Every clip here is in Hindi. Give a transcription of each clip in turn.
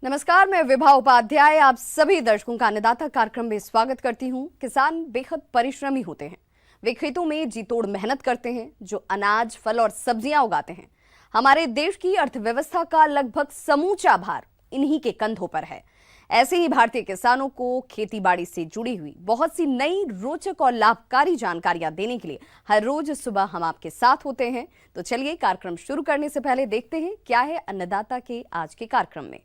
नमस्कार, मैं विभा उपाध्याय आप सभी दर्शकों का अन्नदाता कार्यक्रम में स्वागत करती हूं। किसान बेहद परिश्रमी होते हैं। वे खेतों में जी तोड़ मेहनत करते हैं, जो अनाज, फल और सब्जियां उगाते हैं। हमारे देश की अर्थव्यवस्था का लगभग समूचा भार इन्हीं के कंधों पर है। ऐसे ही भारतीय किसानों को खेती बाड़ी से जुड़ी हुई बहुत सी नई, रोचक और लाभकारी जानकारियां देने के लिए हर रोज सुबह हम आपके साथ होते हैं। तो चलिए, कार्यक्रम शुरू करने से पहले देखते हैं क्या है अन्नदाता के आज के कार्यक्रम में।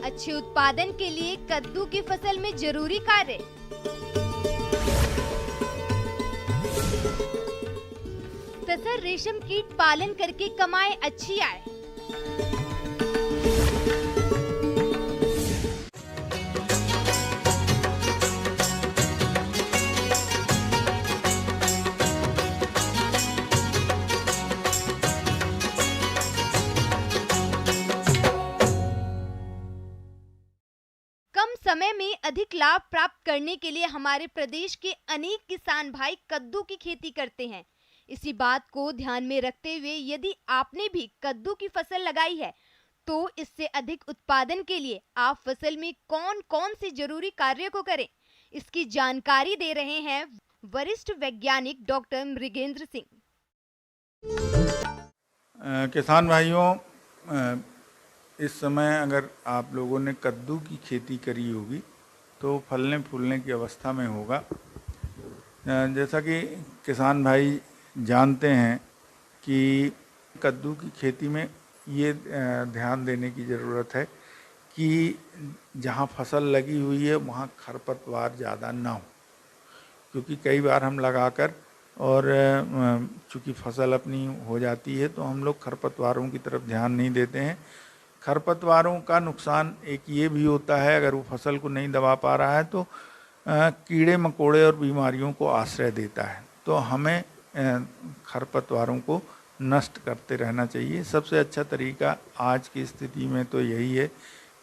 अच्छे उत्पादन के लिए कद्दू की फसल में जरूरी कार्य। तसर रेशम कीट पालन करके कमाए अच्छी आय। समय में अधिक लाभ प्राप्त करने के लिए हमारे प्रदेश के अनेक किसान भाई कद्दू की खेती करते हैं। इसी बात को ध्यान में रखते हुए यदि आपने भी कद्दू की फसल लगाई है तो इससे अधिक उत्पादन के लिए आप फसल में कौन कौन से जरूरी कार्य को करें, इसकी जानकारी दे रहे हैं वरिष्ठ वैज्ञानिक डॉक्टर मृगेंद्र सिंह। किसान भाइयों, इस समय अगर आप लोगों ने कद्दू की खेती करी होगी तो फलने फूलने की अवस्था में होगा। जैसा कि किसान भाई जानते हैं कि कद्दू की खेती में ये ध्यान देने की ज़रूरत है कि जहाँ फसल लगी हुई है वहाँ खरपतवार ज़्यादा ना हो, क्योंकि कई बार हम लगाकर और चूँकि फसल अपनी हो जाती है तो हम लोग खरपतवारों की तरफ ध्यान नहीं देते हैं। खरपतवारों का नुकसान एक ये भी होता है, अगर वो फसल को नहीं दबा पा रहा है तो कीड़े मकोड़े और बीमारियों को आश्रय देता है। तो हमें खरपतवारों को नष्ट करते रहना चाहिए। सबसे अच्छा तरीका आज की स्थिति में तो यही है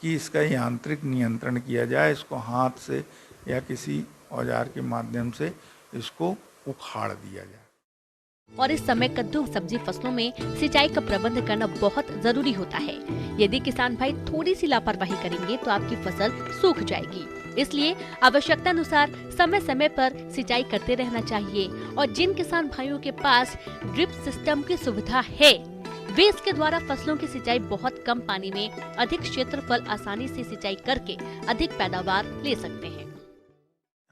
कि इसका यांत्रिक नियंत्रण किया जाए। इसको हाथ से या किसी औजार के माध्यम से इसको उखाड़ दिया जाए। और इस समय कद्दू सब्जी फसलों में सिंचाई का प्रबंध करना बहुत जरूरी होता है। यदि किसान भाई थोड़ी सी लापरवाही करेंगे तो आपकी फसल सूख जाएगी। इसलिए आवश्यकता अनुसार समय समय पर सिंचाई करते रहना चाहिए। और जिन किसान भाइयों के पास ड्रिप सिस्टम की सुविधा है वे इसके द्वारा फसलों की सिंचाई बहुत कम पानी में अधिक क्षेत्रफल आसानी से सिंचाई करके अधिक पैदावार ले सकते हैं।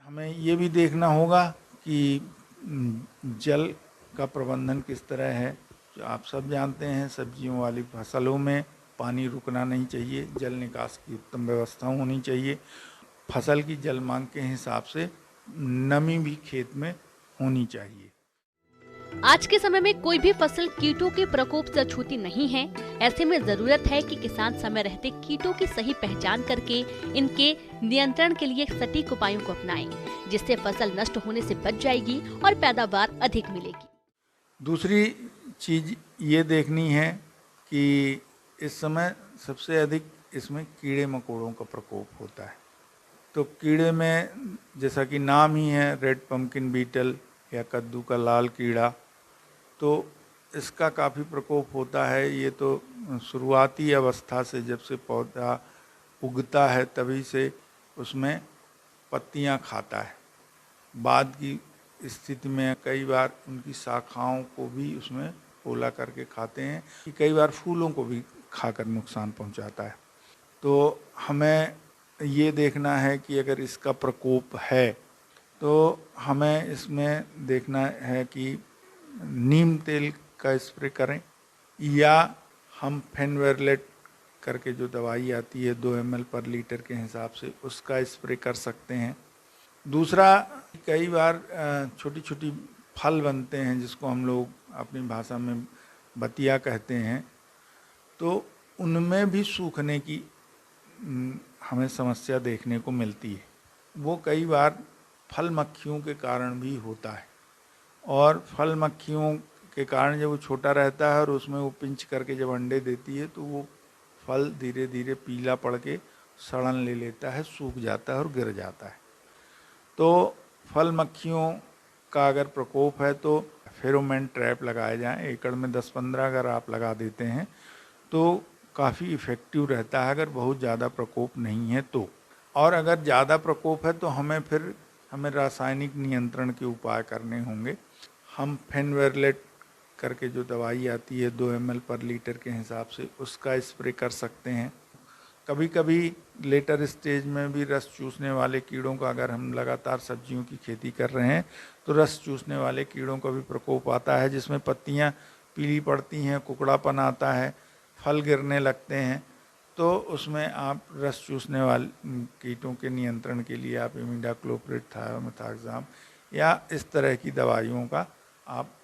हमें ये भी देखना होगा कि जल का प्रबंधन किस तरह है। जो आप सब जानते हैं, सब्जियों वाली फसलों में पानी रुकना नहीं चाहिए, जल निकास की उत्तम व्यवस्था होनी चाहिए। फसल की जल मांग के हिसाब से नमी भी खेत में होनी चाहिए। आज के समय में कोई भी फसल कीटों के प्रकोप से छूती नहीं है। ऐसे में जरूरत है कि किसान समय रहते कीटों की सही पहचान करके इनके नियंत्रण के लिए सटीक उपायों को अपनाएं, जिससे फसल नष्ट होने से बच जाएगी और पैदावार अधिक मिलेगी। दूसरी चीज ये देखनी है कि इस समय सबसे अधिक इसमें कीड़े मकोड़ों का प्रकोप होता है। तो कीड़े में जैसा कि नाम ही है, रेड पम्पकिन बीटल या कद्दू का लाल कीड़ा, तो इसका काफ़ी प्रकोप होता है। ये तो शुरुआती अवस्था से, जब से पौधा उगता है तभी से उसमें पत्तियां खाता है। बाद की स्थिति में कई बार उनकी शाखाओं को भी उसमें पोला करके खाते हैं, कि कई बार फूलों को भी खाकर नुकसान पहुंचाता है। तो हमें ये देखना है कि अगर इसका प्रकोप है तो हमें इसमें देखना है कि नीम तेल का स्प्रे करें, या हम फेनवेरलेट करके जो दवाई आती है 2 ml पर लीटर के हिसाब से उसका स्प्रे कर सकते हैं। दूसरा, कई बार छोटी छोटी फल बनते हैं जिसको हम लोग अपनी भाषा में बतिया कहते हैं, तो उनमें भी सूखने की हमें समस्या देखने को मिलती है। वो कई बार फल मक्खियों के कारण भी होता है, और फल मक्खियों के कारण जब वो छोटा रहता है और उसमें वो पिंच करके जब अंडे देती है तो वो फल धीरे धीरे पीला पड़ के सड़न ले लेता है, सूख जाता है और गिर जाता है। तो फल मक्खियों का अगर प्रकोप है तो फेरोमोन ट्रैप लगाए जाएं। एकड़ में 10-15 अगर आप लगा देते हैं तो काफ़ी इफ़ेक्टिव रहता है, अगर बहुत ज़्यादा प्रकोप नहीं है तो। और अगर ज़्यादा प्रकोप है तो हमें रासायनिक नियंत्रण के उपाय करने होंगे। हम फेनवेरलेट करके जो दवाई आती है 2 ml पर लीटर के हिसाब से, उसका स्प्रे कर सकते हैं। कभी कभी लेटर स्टेज में भी रस चूसने वाले कीड़ों का, अगर हम लगातार सब्जियों की खेती कर रहे हैं तो रस चूसने वाले कीड़ों का भी प्रकोप आता है, जिसमें पत्तियां पीली पड़ती हैं, कुकड़ापन आता है, फल गिरने लगते हैं। तो उसमें आप रस चूसने वाले कीटों के नियंत्रण के लिए आप इमिडाक्लोप्रिड, थायोमेथाक्साम या इस तरह की दवाइयों का आप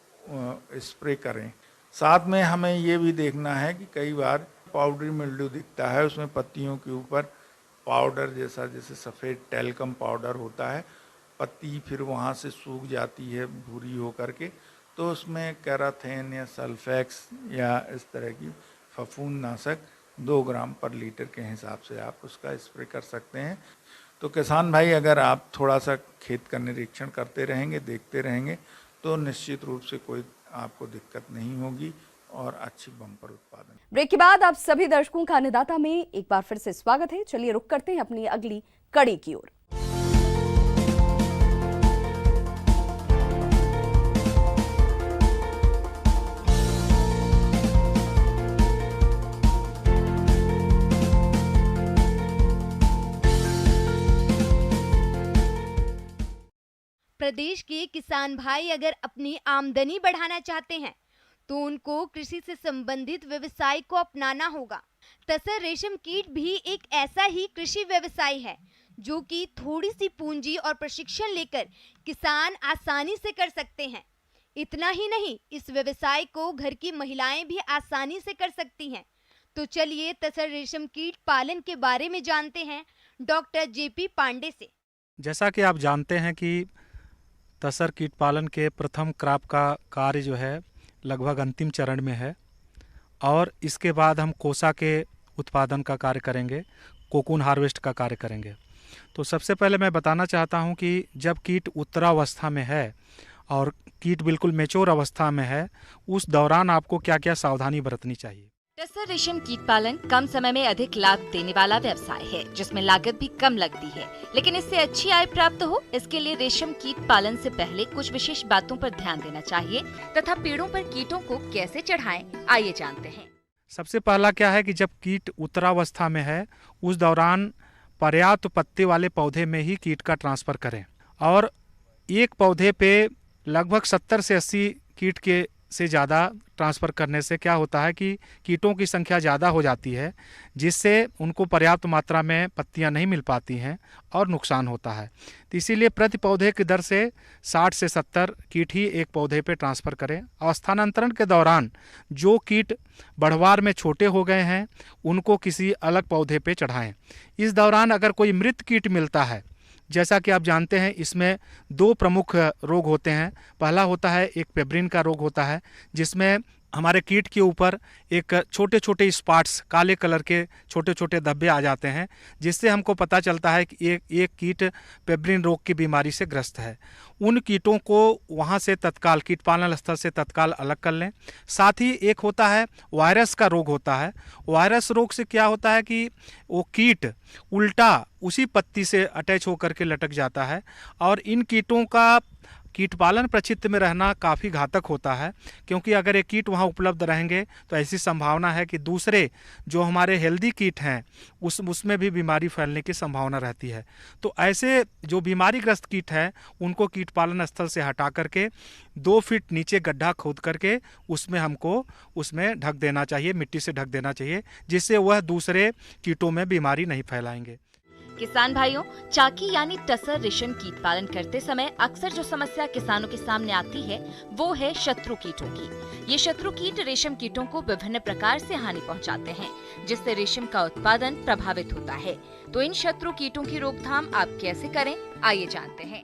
स्प्रे करें। साथ में हमें ये भी देखना है कि कई बार पाउडरी मिल्ड्यू दिखता है, उसमें पत्तियों के ऊपर पाउडर जैसा, जैसे सफ़ेद टैल्कम पाउडर होता है, पत्ती फिर वहाँ से सूख जाती है भूरी हो करके, तो उसमें कैराथेन या सल्फेक्स या इस तरह की फफूंदनाशक 2 ग्राम पर लीटर के हिसाब से आप उसका स्प्रे कर सकते हैं। तो किसान भाई, अगर आप थोड़ा सा खेत का निरीक्षण करते रहेंगे, देखते रहेंगे, तो निश्चित रूप से कोई आपको दिक्कत नहीं होगी और अच्छी बम्पर उत्पादन। ब्रेक के बाद आप सभी दर्शकों का अन्नदाता में एक बार फिर से स्वागत है। चलिए रुक करते हैं अपनी अगली कड़ी की ओर। प्रदेश के किसान भाई अगर अपनी आमदनी बढ़ाना चाहते हैं तो उनको कृषि से संबंधित व्यवसाय को अपनाना होगा। तसर रेशम कीट भी एक ऐसा ही कृषि व्यवसाय है जो कि थोड़ी सी पूंजी और प्रशिक्षण लेकर किसान आसानी से कर सकते हैं। इतना ही नहीं, इस व्यवसाय को घर की महिलाएं भी आसानी से कर सकती हैं। तो चलिए तसर रेशम कीट पालन के बारे में जानते हैं डॉक्टर JP पांडे से। जैसा कि आप जानते हैं कि तसर कीट पालन के प्रथम क्रॉप का कार्य जो है लगभग अंतिम चरण में है, और इसके बाद हम कोसा के उत्पादन का कार्य करेंगे, कोकून हार्वेस्ट का कार्य करेंगे। तो सबसे पहले मैं बताना चाहता हूं कि जब कीट उत्तरावस्था में है और कीट बिल्कुल मैच्योर अवस्था में है, उस दौरान आपको क्या क्या सावधानी बरतनी चाहिए। टसर रेशम कीट पालन कम समय में अधिक लाभ देने वाला व्यवसाय है, जिसमें लागत भी कम लगती है, लेकिन इससे अच्छी आय प्राप्त हो, इसके लिए रेशम कीट पालन से पहले कुछ विशेष बातों पर ध्यान देना चाहिए तथा पेड़ों पर कीटों को कैसे चढ़ाएं, आइए जानते हैं। सबसे पहला क्या है कि जब कीट उत्तरावस्था में है, उस दौरान पर्याप्त पत्ते वाले पौधे में ही कीट का ट्रांसफर करें, और एक पौधे पे लगभग 70 से 80 कीट के से ज़्यादा ट्रांसफ़र करने से क्या होता है कि कीटों की संख्या ज़्यादा हो जाती है, जिससे उनको पर्याप्त मात्रा में पत्तियां नहीं मिल पाती हैं और नुकसान होता है। तो इसीलिए प्रति पौधे की दर से 60 से 70 कीट ही एक पौधे पे ट्रांसफ़र करें। और स्थानांतरण के दौरान जो कीट बढ़वार में छोटे हो गए हैं उनको किसी अलग पौधे पे चढ़ाएं। इस दौरान अगर कोई मृत कीट मिलता है, जैसा कि आप जानते हैं इसमें 2 प्रमुख रोग होते हैं। पहला होता है एक पेब्रिन का रोग होता है, जिसमें हमारे कीट के ऊपर एक छोटे छोटे स्पॉट्स, काले कलर के छोटे छोटे धब्बे आ जाते हैं, जिससे हमको पता चलता है कि एक कीट पेब्रिन रोग की बीमारी से ग्रस्त है। उन कीटों को वहाँ से तत्काल कीट पालन स्थल से तत्काल अलग कर लें। साथ ही एक होता है वायरस का रोग होता है। वायरस रोग से क्या होता है कि वो कीट उल्टा उसी पत्ती से अटैच होकर के लटक जाता है, और इन कीटों का कीट पालन प्रक्षेत्र में रहना काफ़ी घातक होता है, क्योंकि अगर ये कीट वहाँ उपलब्ध रहेंगे तो ऐसी संभावना है कि दूसरे जो हमारे हेल्दी कीट हैं उसमें भी बीमारी फैलने की संभावना रहती है। तो ऐसे जो बीमारीग्रस्त कीट हैं उनको कीट पालन स्थल से हटा करके 2 फीट नीचे गड्ढा खोद करके उसमें ढक देना चाहिए, मिट्टी से ढक देना चाहिए, जिससे वह दूसरे कीटों में बीमारी नहीं फैलाएंगे। किसान भाइयों, चाकी यानी टसर रेशम कीट पालन करते समय अक्सर जो समस्या किसानों के सामने आती है वो है शत्रु कीटों की। ये शत्रु कीट रेशम कीटों को विभिन्न प्रकार से हानि पहुंचाते हैं, जिससे रेशम का उत्पादन प्रभावित होता है। तो इन शत्रु कीटों की रोकथाम आप कैसे करें, आइए जानते हैं।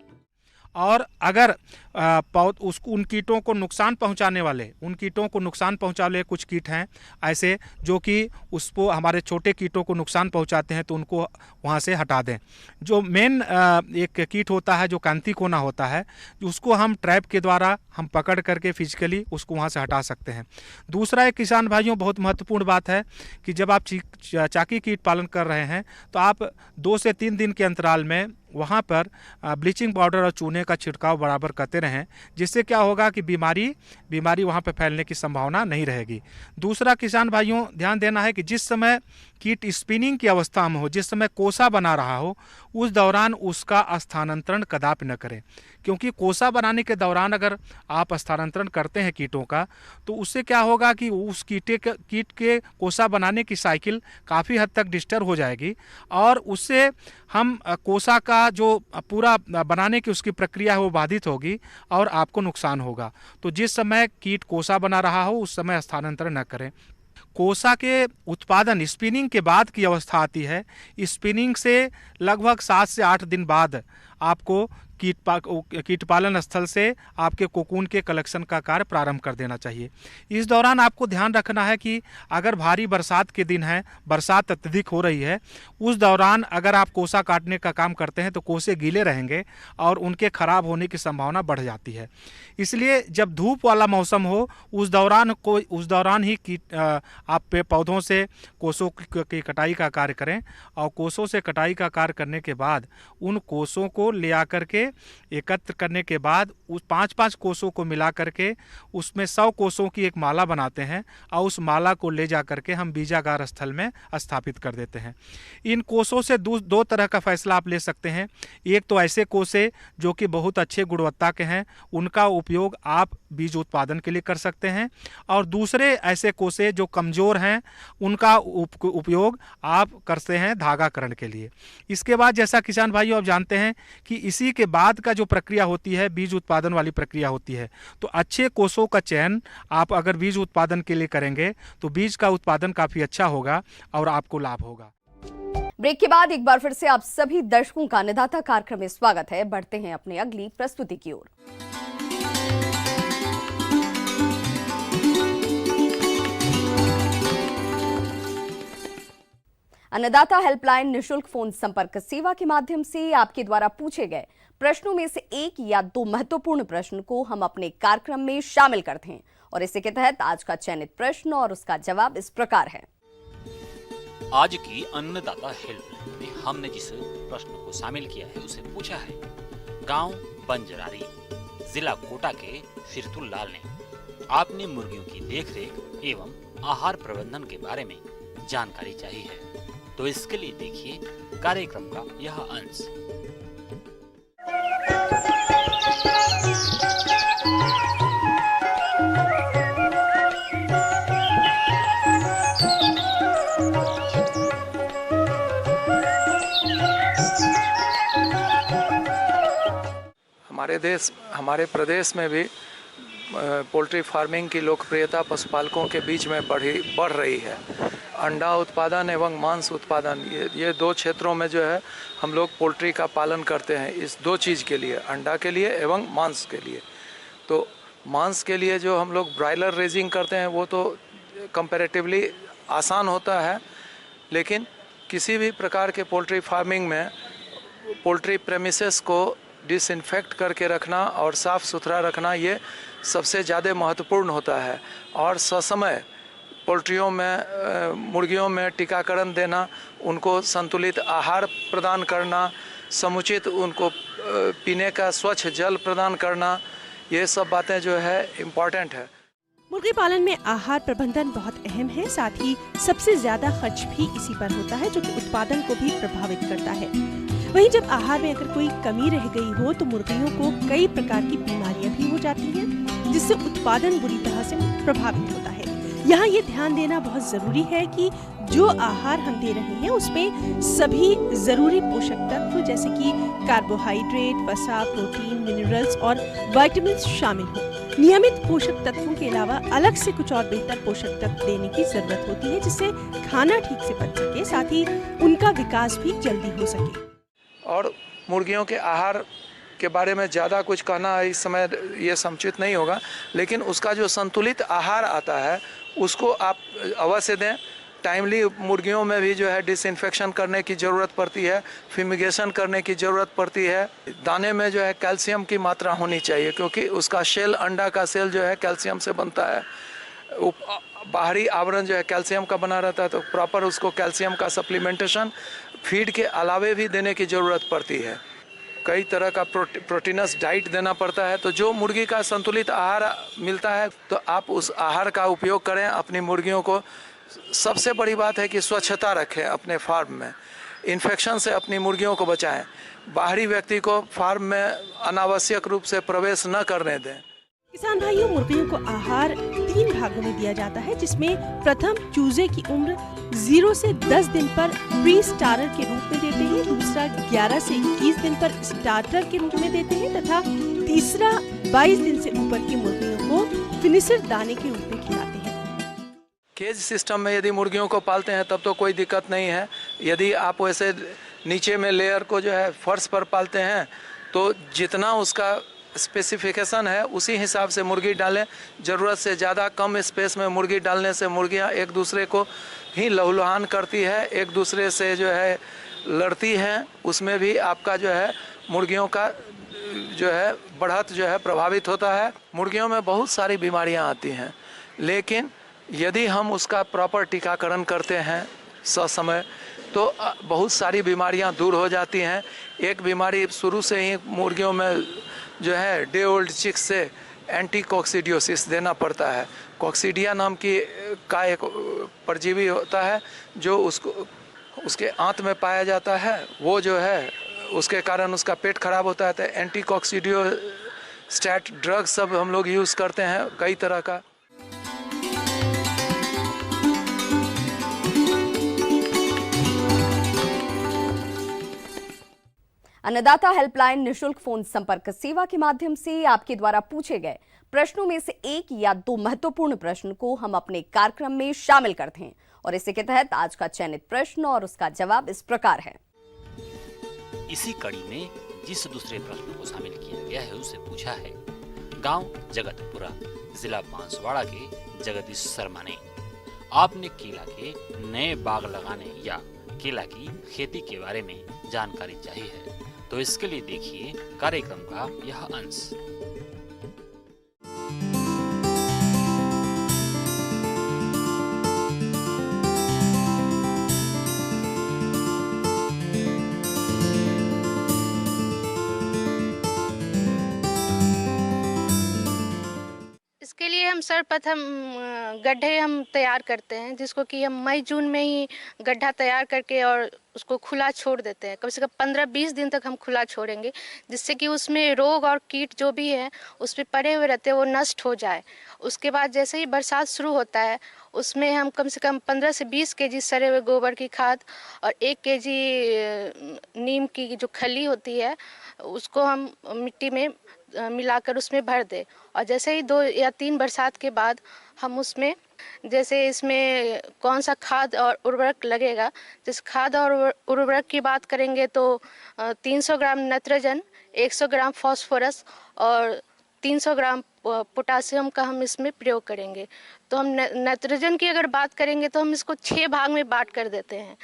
और अगर उन कीटों को नुकसान पहुंचाने वाले कुछ कीट हैं ऐसे जो कि उसको हमारे छोटे कीटों को नुकसान पहुंचाते हैं, तो उनको वहां से हटा दें। जो मेन एक कीट होता है जो कांती कोना होता है, उसको हम ट्रैप के द्वारा हम पकड़ करके फिजिकली उसको वहां से हटा सकते हैं। दूसरा एक किसान भाइयों बहुत महत्वपूर्ण बात है कि जब आप चाकी कीट पालन कर रहे हैं तो आप 2 से 3 दिन के अंतराल में वहाँ पर ब्लीचिंग पाउडर और चूने का छिड़काव बराबर करते रहें, जिससे क्या होगा कि बीमारी वहाँ पर फैलने की संभावना नहीं रहेगी। दूसरा किसान भाइयों ध्यान देना है कि जिस समय कीट स्पिनिंग की अवस्था में हो, जिस समय कोसा बना रहा हो, उस दौरान उसका स्थानांतरण कदापि न करें, क्योंकि कोसा बनाने के दौरान अगर आप स्थानांतरण करते हैं कीटों का, तो उससे क्या होगा कि उस कीट के कोसा बनाने की साइकिल काफ़ी हद तक डिस्टर्ब हो जाएगी और उससे हम कोसा का जो पूरा बनाने की उसकी प्रक्रिया है वो बाधित होगी और आपको नुकसान होगा। तो जिस समय कीट कोसा बना रहा हो उस समय स्थानांतरण न करें। कोसा के उत्पादन स्पिनिंग के बाद की अवस्था आती है। स्पिनिंग से लगभग 7 से 8 दिन बाद आपको कीट पालन स्थल से आपके कोकून के कलेक्शन का कार्य प्रारंभ कर देना चाहिए। इस दौरान आपको ध्यान रखना है कि अगर भारी बरसात के दिन है, बरसात अत्यधिक हो रही है, उस दौरान अगर आप कोसा काटने का काम करते हैं तो कोसे गीले रहेंगे और उनके खराब होने की संभावना बढ़ जाती है। इसलिए जब धूप वाला मौसम हो उस दौरान ही आप पौधों से कोसों की कटाई का कार्य करें और कोसों से कटाई का कार्य करने के बाद उन कोसों को ले आकर के एकत्र करने के बाद उस 5-5 कोसों को मिला करके उसमें 100 कोसों की एक माला बनाते हैं और उस माला को ले जा करके हम बीजागार स्थल में स्थापित कर देते हैं। इन कोसों से दो तरह का फैसला आप ले सकते हैं। एक तो ऐसे कोसे जो कि बहुत अच्छे गुणवत्ता के हैं, उनका उपयोग आप बीज उत्पादन के लिए कर सकते हैं, और दूसरे ऐसे कोसे जो कमज़ोर हैं उनका उपयोग आप करते हैं धागाकरण के लिए। इसके बाद जैसा किसान भाइयों आप जानते हैं कि इसी के बाद का जो प्रक्रिया होती है बीज उत्पादन वाली प्रक्रिया होती है। तो अच्छे कोसों का चयन आप अगर बीज उत्पादन के लिए करेंगे तो बीज का उत्पादन काफ़ी अच्छा होगा और आपको लाभ होगा। ब्रेक के बाद एक बार फिर से आप सभी दर्शकों का अन्नदाता कार्यक्रम में स्वागत है। बढ़ते हैं अपनी अगली प्रस्तुति की ओर। अन्नदाता हेल्पलाइन निशुल्क फोन संपर्क सेवा के माध्यम से आपके द्वारा पूछे गए प्रश्नों में से एक या दो महत्वपूर्ण प्रश्न को हम अपने कार्यक्रम में शामिल करते हैं और इसी के तहत आज का चयनित प्रश्न और उसका जवाब इस प्रकार है। आज की अन्नदाता हेल्पलाइन में हमने जिस प्रश्न को शामिल किया है उसे पूछा है, गांव बंजरारी, जिला कोटा के फिरतुल लाल ने आपने मुर्गियों की देखरेख एवं आहार प्रबंधन के बारे में जानकारी चाहिए है, तो इसके लिए देखिए कार्यक्रम का यह अंश। हमारे प्रदेश में भी पोल्ट्री फार्मिंग की लोकप्रियता पशुपालकों के बीच में बढ़ रही है। अंडा उत्पादन एवं मांस उत्पादन, ये दो क्षेत्रों में जो है हम लोग पोल्ट्री का पालन करते हैं, इस दो चीज़ के लिए, अंडा के लिए एवं मांस के लिए। तो मांस के लिए जो हम लोग ब्रायलर रेजिंग करते हैं वो तो कंपैरेटिवली आसान होता है, लेकिन किसी भी प्रकार के पोल्ट्री फार्मिंग में पोल्ट्री प्रेमिसेस को डिसइंफेक्ट करके रखना और साफ़ सुथरा रखना ये सबसे ज़्यादा महत्वपूर्ण होता है। और ससमय पोल्ट्रियों में मुर्गियों में टीकाकरण देना, उनको संतुलित आहार प्रदान करना, समुचित उनको पीने का स्वच्छ जल प्रदान करना, ये सब बातें जो है इम्पॉर्टेंट है। मुर्गी पालन में आहार प्रबंधन बहुत अहम है, साथ ही सबसे ज्यादा खर्च भी इसी पर होता है जो कि उत्पादन को भी प्रभावित करता है। वहीं जब आहार में अगर कोई कमी रह गई हो तो मुर्गियों को कई प्रकार की बीमारियां भी हो जाती हैं, जिससे उत्पादन बुरी तरह से प्रभावित होता है। यहाँ ये ध्यान देना बहुत जरूरी है कि जो आहार हम दे रहे हैं उसमें सभी जरूरी पोषक तत्व जैसे कि कार्बोहाइड्रेट, वसा, प्रोटीन, मिनरल्स और विटामिन शामिल हो। नियमित पोषक तत्वों के अलावा अलग से कुछ और बेहतर पोषक तत्व देने की जरूरत होती है, जिससे खाना ठीक से पच सके, साथ ही उनका विकास भी जल्दी हो सके। और मुर्गियों के आहार के बारे में ज़्यादा कुछ कहना इस समय ये समुचित नहीं होगा, लेकिन उसका जो संतुलित आहार आता है उसको आप अवश्य दें। टाइमली मुर्गियों में भी जो है डिसइंफेक्शन करने की ज़रूरत पड़ती है, फ्यूमिगेशन करने की ज़रूरत पड़ती है। दाने में जो है कैल्शियम की मात्रा होनी चाहिए, क्योंकि उसका शेल, अंडा का सेल जो है कैल्शियम से बनता है। बाहरी आवरण जो है कैल्शियम का बना रहता है, तो प्रॉपर उसको कैल्शियम का सप्लीमेंटेशन फीड के अलावे भी देने की ज़रूरत पड़ती है। कई तरह का प्रोटीनस डाइट देना पड़ता है। तो जो मुर्गी का संतुलित आहार मिलता है तो आप उस आहार का उपयोग करें अपनी मुर्गियों को। सबसे बड़ी बात है कि स्वच्छता रखें अपने फार्म में, इन्फेक्शन से अपनी मुर्गियों को बचाएं, बाहरी व्यक्ति को फार्म में अनावश्यक रूप से प्रवेश न करने दें। किसान भाइयों, मुर्गियों को आहार 3 भागों में दिया जाता है, जिसमें प्रथम चूजे की उम्र 0 से 10 दिन पर प्री स्टार्टर के रूप में देते हैं, दूसरा 11 से 21 दिन पर स्टार्टर के रूप में देते हैं तथा तीसरा 22 दिन से ऊपर की मुर्गियों को फिनिशर दाने के रूप में खिलाते हैं। केज सिस्टम में यदि मुर्गियों को पालते हैं तब तो कोई दिक्कत नहीं है। यदि आप वैसे नीचे में लेयर को जो है फर्श पर पालते हैं तो जितना उसका स्पेसिफिकेशन है उसी हिसाब से मुर्गी डालें। ज़रूरत से ज़्यादा कम स्पेस में मुर्गी डालने से मुर्गियां एक दूसरे को ही लहूलुहान करती है, एक दूसरे से जो है लड़ती हैं। उसमें भी आपका जो है मुर्गियों का जो है बढ़त जो है प्रभावित होता है। मुर्गियों में बहुत सारी बीमारियां आती हैं, लेकिन यदि हम उसका प्रॉपर टीकाकरण करते हैं ससमय तो बहुत सारी बीमारियां दूर हो जाती हैं। एक बीमारी शुरू से ही मुर्गियों में जो है डे ओल्ड चिक्स से एंटी कॉक्सीडियोसिस देना पड़ता है। कॉक्सीडिया नाम की का एक परजीवी होता है जो उसके आंत में पाया जाता है। वो जो है उसके कारण उसका पेट खराब होता है। तो एंटी कॉक्सीडियोस्टैट ड्रग सब हम लोग यूज़ करते हैं कई तरह का। अन्नदाता हेल्पलाइन निशुल्क फोन संपर्क सेवा के माध्यम से आपके द्वारा पूछे गए प्रश्नों में से 1 या 2 महत्वपूर्ण प्रश्न को हम अपने कार्यक्रम में शामिल करते हैं और इसी के तहत आज का चयनित प्रश्न और उसका जवाब इस प्रकार है। इसी कड़ी में जिस दूसरे प्रश्न को शामिल किया गया है उसे पूछा है, गांव जगतपुरा, जिला बांसवाड़ा के जगदीश शर्मा ने, आपने केला के नए बाग लगाने या केला की खेती के बारे में जानकारी चाहिए है, तो इसके लिए देखिए कार्यक्रम का यह अंश। इसके लिए हम सर्वप्रथम गड्ढे हम तैयार करते हैं, जिसको कि हम मई जून में ही गड्ढा तैयार करके और उसको खुला छोड़ देते हैं। कम से कम 15-20 दिन तक हम खुला छोड़ेंगे, जिससे कि उसमें रोग और कीट जो भी है उस पर पड़े हुए रहते हैं वो नष्ट हो जाए। उसके बाद जैसे ही बरसात शुरू होता है उसमें हम कम से कम 15 से 20 केजी सड़े हुए गोबर की खाद और 1 केजी नीम की जो खली होती है उसको हम मिट्टी में मिलाकर उसमें भर दें। और जैसे ही 2 या 3 बरसात के बाद हम उसमें जैसे इसमें कौन सा खाद और उर्वरक लगेगा, जैसे खाद और उर्वरक की बात करेंगे तो 300 ग्राम नाइट्रोजन, 100 ग्राम फास्फोरस और 300 ग्राम पोटासियम का हम इसमें प्रयोग करेंगे। तो हम नाइट्रोजन की अगर बात करेंगे तो हम इसको 6 भाग में बांट कर देते हैं।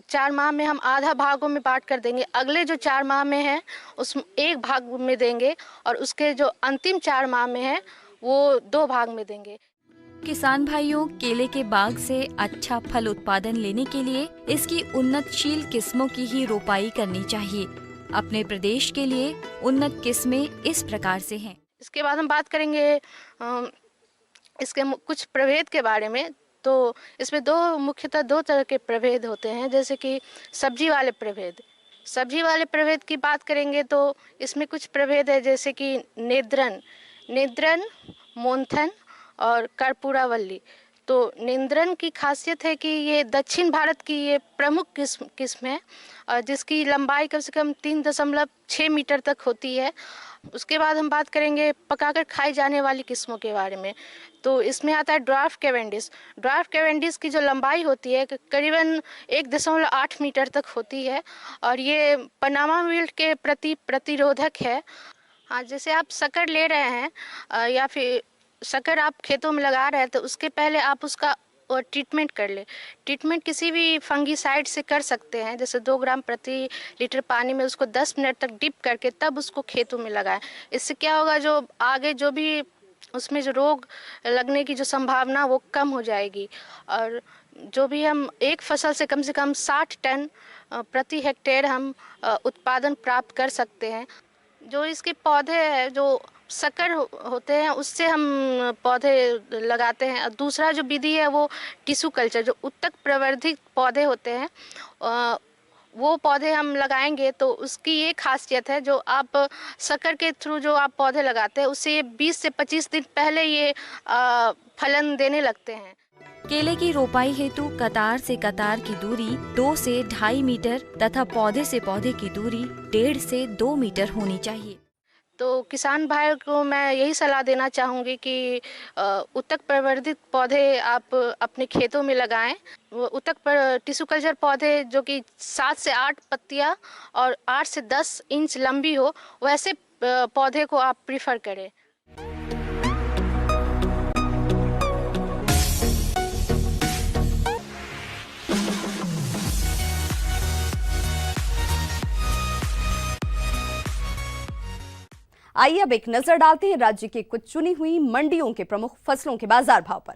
4 माह में हम आधा भागों में बांट कर देंगे, अगले जो 4 माह में है उस 1 भाग में देंगे और उसके जो अंतिम 4 माह में है वो 2 भाग में देंगे। किसान भाइयों, केले के बाग से अच्छा फल उत्पादन लेने के लिए इसकी उन्नतशील किस्मों की ही रोपाई करनी चाहिए। अपने प्रदेश के लिए उन्नत किस्में इस प्रकार से हैं। इसके बाद हम बात करेंगे इसके कुछ प्रभेद के बारे में। तो इसमें मुख्यतः 2 तरह के प्रभेद होते हैं, जैसे कि सब्जी वाले प्रभेद। सब्जी वाले प्रभेद की बात करेंगे तो इसमें कुछ प्रभेद है, जैसे कि नेद्रन, मोंथन और कर्पूरावल्ली। तो नेंद्रन की खासियत है कि ये दक्षिण भारत की ये प्रमुख किस्म है और जिसकी लंबाई कम से कम 3.6 मीटर तक होती है। उसके बाद हम बात करेंगे पकाकर खाई जाने वाली किस्मों के बारे में। तो इसमें आता है ड्वार्फ कैवेंडिश। ड्वार्फ कैवेंडिश की जो लंबाई होती है करीबन 1.8 मीटर तक होती है और ये पनामा विल्ट के प्रति प्रतिरोधक है हाँ, जैसे आप शक्कर ले रहे हैं या फिर शक्कर आप खेतों में लगा रहे हैं तो उसके पहले आप उसका ट्रीटमेंट कर ले। ट्रीटमेंट किसी भी फंगीसाइड से कर सकते हैं, जैसे 2 ग्राम प्रति लीटर पानी में उसको 10 मिनट तक डिप करके तब उसको खेतों में लगाएं। इससे क्या होगा, जो आगे जो भी उसमें जो रोग लगने की जो संभावना वो कम हो जाएगी। और जो भी हम एक फसल से कम 60 टन प्रति हेक्टेयर हम उत्पादन प्राप्त कर सकते हैं। जो इसके पौधे हैं जो शक्कर होते हैं उससे हम पौधे लगाते हैं। और दूसरा जो विधि है वो टिश्यू कल्चर, जो उत्तक प्रवर्धित पौधे होते हैं वो पौधे हम लगाएंगे तो उसकी ये खासियत है, जो आप शक्कर के थ्रू जो आप पौधे लगाते हैं उससे 20 से 25 दिन पहले ये फलन देने लगते हैं। केले की रोपाई हेतु कतार से कतार की दूरी 2 से 2.5 मीटर तथा पौधे से पौधे की दूरी 1.5 से 2 मीटर होनी चाहिए। तो किसान भाई को मैं यही सलाह देना चाहूँगी कि उत्तक प्रवर्धित पौधे आप अपने खेतों में लगाएं। वो उत्तक टिश्यू कल्चर पौधे जो कि 7 से 8 पत्तियां और 8 से 10 इंच लंबी हो, वैसे पौधे को आप प्रीफर करें। आइए अब एक नजर डालते हैं राज्य की कुछ चुनी हुई मंडियों के प्रमुख फसलों के बाजार भाव पर।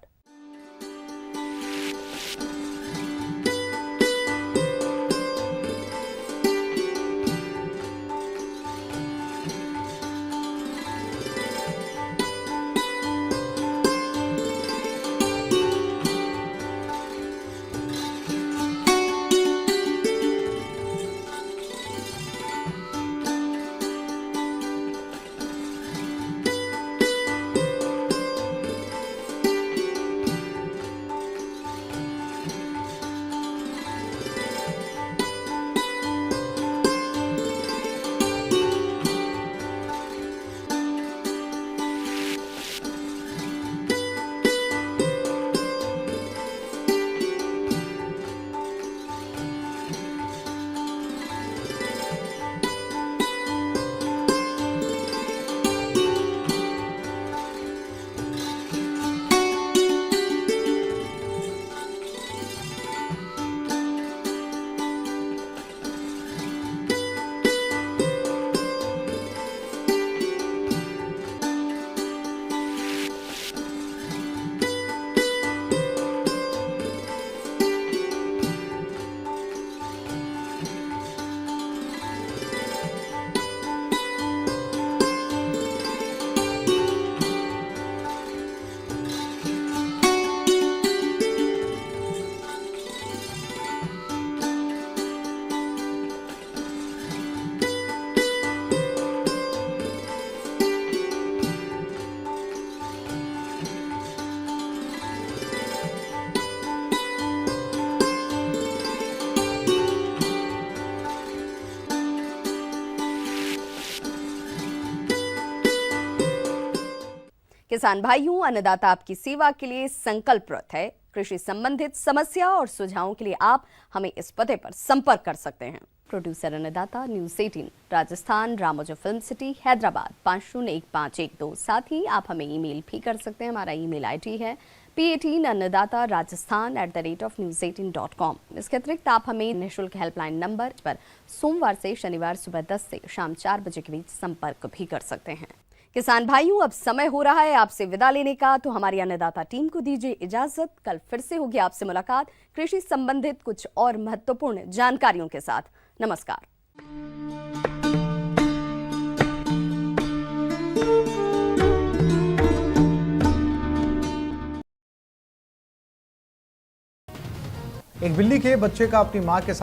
किसान भाइयों, अन्नदाता आपकी सेवा के लिए संकल्परत है। कृषि संबंधित समस्या और सुझावों के लिए आप हमें इस पते पर संपर्क कर सकते हैं। Producer Annadata, news 18 Rajasthan, Ramoji film city, Hyderabad 501512। साथ ही आप हमें ईमेल भी कर सकते हैं। हमारा ईमेल आईडी है p18annadatarajasthan@news18.com। इसके अतिरिक्त आप हमें निःशुल्क हेल्पलाइन नंबर पर सोमवार से शनिवार सुबह 10 से शाम 4 बजे के बीच संपर्क भी कर सकते हैं। किसान भाइयों, अब समय हो रहा है आपसे विदा लेने का, तो हमारी अन्नदाता टीम को दीजिए इजाजत। कल फिर से होगी आपसे मुलाकात कृषि संबंधित कुछ और महत्वपूर्ण जानकारियों के साथ। नमस्कार। एक बिल्ली के बच्चे का अपनी मां के साथ